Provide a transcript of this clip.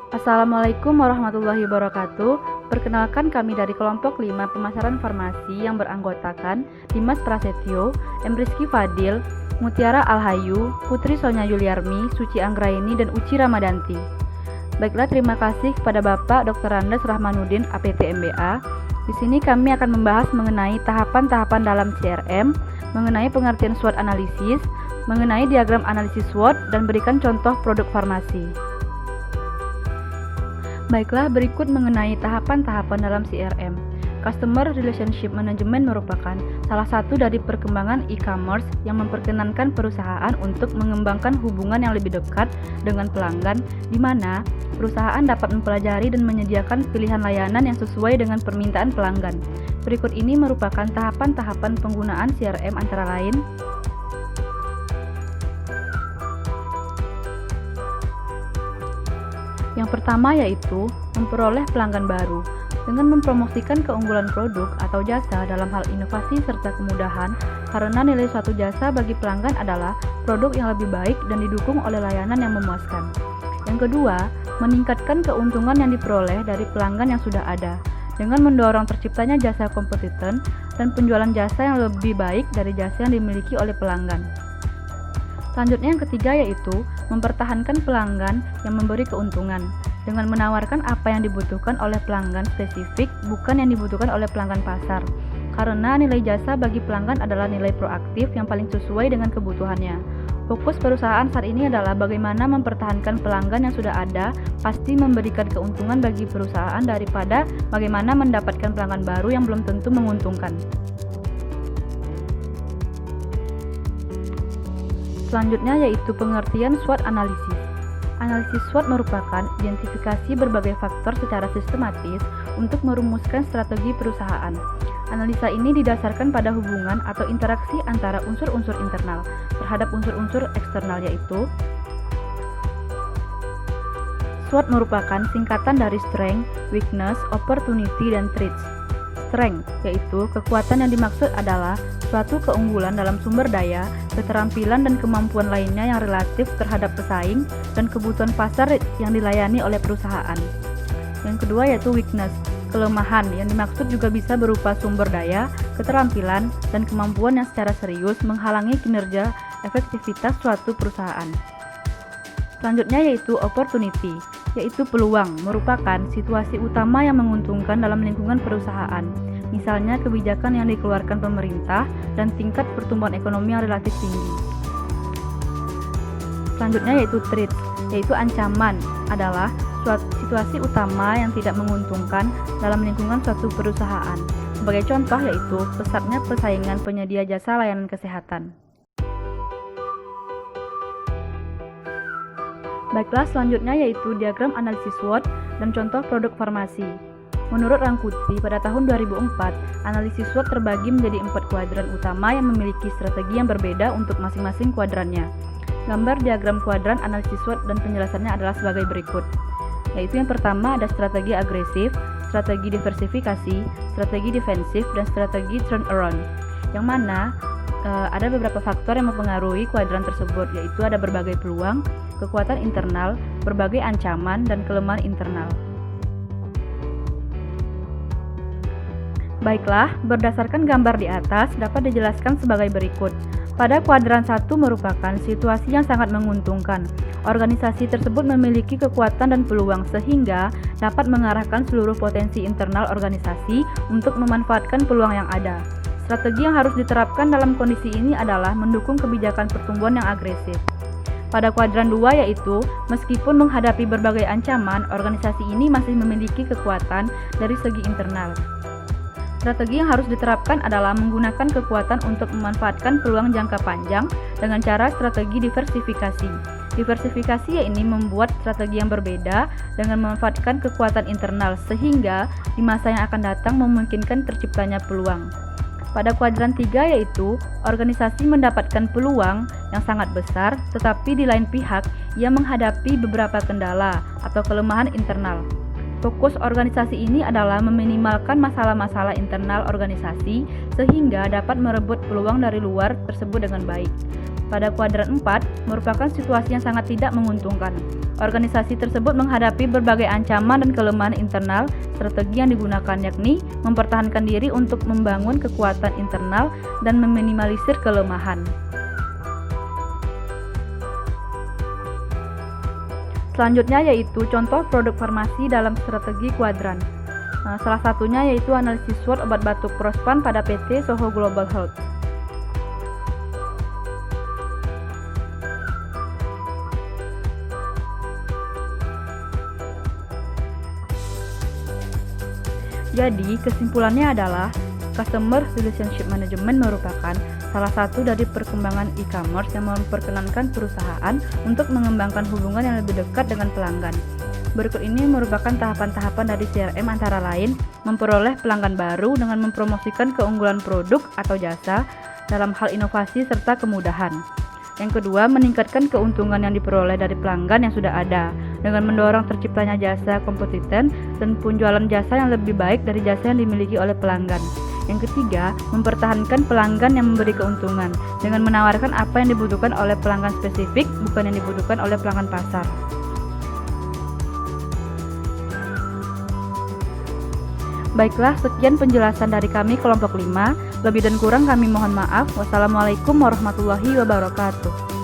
Assalamualaikum warahmatullahi wabarakatuh. Perkenalkan kami dari kelompok 5 pemasaran farmasi yang beranggotakan Dimas Prasetyo, M. Rizky Fadil, Mutiara Alhayu, Putri Sonya Yuliarmi, Suci Anggraini, dan Uci Ramadanti. Baiklah, terima kasih kepada Bapak Dr. Andes Rahmanuddin, APT MBA. Di sini kami akan membahas mengenai tahapan-tahapan dalam CRM, mengenai pengertian SWOT analisis, mengenai diagram analisis SWOT, dan berikan contoh produk farmasi. Baiklah, berikut mengenai tahapan-tahapan dalam CRM. Customer Relationship Management merupakan salah satu dari perkembangan e-commerce yang memperkenankan perusahaan untuk mengembangkan hubungan yang lebih dekat dengan pelanggan, di mana perusahaan dapat mempelajari dan menyediakan pilihan layanan yang sesuai dengan permintaan pelanggan. Berikut ini merupakan tahapan-tahapan penggunaan CRM antara lain. Yang pertama yaitu memperoleh pelanggan baru dengan mempromosikan keunggulan produk atau jasa dalam hal inovasi serta kemudahan, karena nilai suatu jasa bagi pelanggan adalah produk yang lebih baik dan didukung oleh layanan yang memuaskan. Yang kedua, meningkatkan keuntungan yang diperoleh dari pelanggan yang sudah ada dengan mendorong terciptanya jasa kompetitor dan penjualan jasa yang lebih baik dari jasa yang dimiliki oleh pelanggan. Selanjutnya yang ketiga yaitu mempertahankan pelanggan yang memberi keuntungan dengan menawarkan apa yang dibutuhkan oleh pelanggan spesifik, bukan yang dibutuhkan oleh pelanggan pasar. Karena nilai jasa bagi pelanggan adalah nilai proaktif yang paling sesuai dengan kebutuhannya. Fokus perusahaan saat ini adalah bagaimana mempertahankan pelanggan yang sudah ada, pasti memberikan keuntungan bagi perusahaan daripada bagaimana mendapatkan pelanggan baru yang belum tentu menguntungkan. Selanjutnya yaitu pengertian SWOT analisis. Analisis SWOT merupakan identifikasi berbagai faktor secara sistematis untuk merumuskan strategi perusahaan. Analisa ini didasarkan pada hubungan atau interaksi antara unsur-unsur internal terhadap unsur-unsur eksternal, yaitu SWOT merupakan singkatan dari Strength, Weakness, Opportunity, dan Threats. Strength yaitu kekuatan yang dimaksud adalah suatu keunggulan dalam sumber daya, keterampilan dan kemampuan lainnya yang relatif terhadap pesaing dan kebutuhan pasar yang dilayani oleh perusahaan. Yang kedua yaitu weakness, kelemahan yang dimaksud juga bisa berupa sumber daya, keterampilan, dan kemampuan yang secara serius menghalangi kinerja efektivitas suatu perusahaan. Selanjutnya yaitu opportunity, yaitu peluang, merupakan situasi utama yang menguntungkan dalam lingkungan perusahaan. Misalnya kebijakan yang dikeluarkan pemerintah dan tingkat pertumbuhan ekonomi yang relatif tinggi. Selanjutnya yaitu threat, yaitu ancaman, adalah suatu situasi utama yang tidak menguntungkan dalam lingkungan suatu perusahaan. Sebagai contoh yaitu pesatnya persaingan penyedia jasa layanan kesehatan. Baiklah, selanjutnya yaitu diagram analisis SWOT dan contoh produk farmasi. Menurut Rangkuti, pada tahun 2004, analisis SWOT terbagi menjadi 4 kuadran utama yang memiliki strategi yang berbeda untuk masing-masing kuadrannya. Gambar diagram kuadran analisis SWOT dan penjelasannya adalah sebagai berikut. Yaitu yang pertama ada strategi agresif, strategi diversifikasi, strategi defensif, dan strategi turnaround. Yang mana ada beberapa faktor yang mempengaruhi kuadran tersebut, yaitu ada berbagai peluang, kekuatan internal, berbagai ancaman, dan kelemahan internal. Baiklah, berdasarkan gambar di atas dapat dijelaskan sebagai berikut. Pada kuadran 1 merupakan situasi yang sangat menguntungkan. Organisasi tersebut memiliki kekuatan dan peluang sehingga dapat mengarahkan seluruh potensi internal organisasi untuk memanfaatkan peluang yang ada. Strategi yang harus diterapkan dalam kondisi ini adalah mendukung kebijakan pertumbuhan yang agresif. Pada kuadran 2 yaitu, meskipun menghadapi berbagai ancaman, organisasi ini masih memiliki kekuatan dari segi internal. Strategi yang harus diterapkan adalah menggunakan kekuatan untuk memanfaatkan peluang jangka panjang dengan cara strategi diversifikasi. Diversifikasi yaitu membuat strategi yang berbeda dengan memanfaatkan kekuatan internal sehingga di masa yang akan datang memungkinkan terciptanya peluang. Pada kuadran 3 yaitu, organisasi mendapatkan peluang yang sangat besar, tetapi di lain pihak ia menghadapi beberapa kendala atau kelemahan internal. Fokus organisasi ini adalah meminimalkan masalah-masalah internal organisasi sehingga dapat merebut peluang dari luar tersebut dengan baik. Pada kuadran 4 merupakan situasi yang sangat tidak menguntungkan. Organisasi tersebut menghadapi berbagai ancaman dan kelemahan internal. Strategi yang digunakan yakni mempertahankan diri untuk membangun kekuatan internal dan meminimalisir kelemahan. Selanjutnya yaitu contoh produk farmasi dalam strategi kuadran. Salah satunya yaitu analisis SWOT obat batuk Prospan pada PT Soho Global Health. Jadi, kesimpulannya adalah Customer Relationship Management merupakan salah satu dari perkembangan e-commerce yang memperkenankan perusahaan untuk mengembangkan hubungan yang lebih dekat dengan pelanggan. Berikut ini merupakan tahapan-tahapan dari CRM antara lain memperoleh pelanggan baru dengan mempromosikan keunggulan produk atau jasa dalam hal inovasi serta kemudahan. Yang kedua, meningkatkan keuntungan yang diperoleh dari pelanggan yang sudah ada dengan mendorong terciptanya jasa kompetitif dan penjualan jasa yang lebih baik dari jasa yang dimiliki oleh pelanggan. Yang ketiga, mempertahankan pelanggan yang memberi keuntungan dengan menawarkan apa yang dibutuhkan oleh pelanggan spesifik, bukan yang dibutuhkan oleh pelanggan pasar. Baiklah, sekian penjelasan dari kami kelompok 5. Lebih dan kurang kami mohon maaf. Wassalamualaikum warahmatullahi wabarakatuh.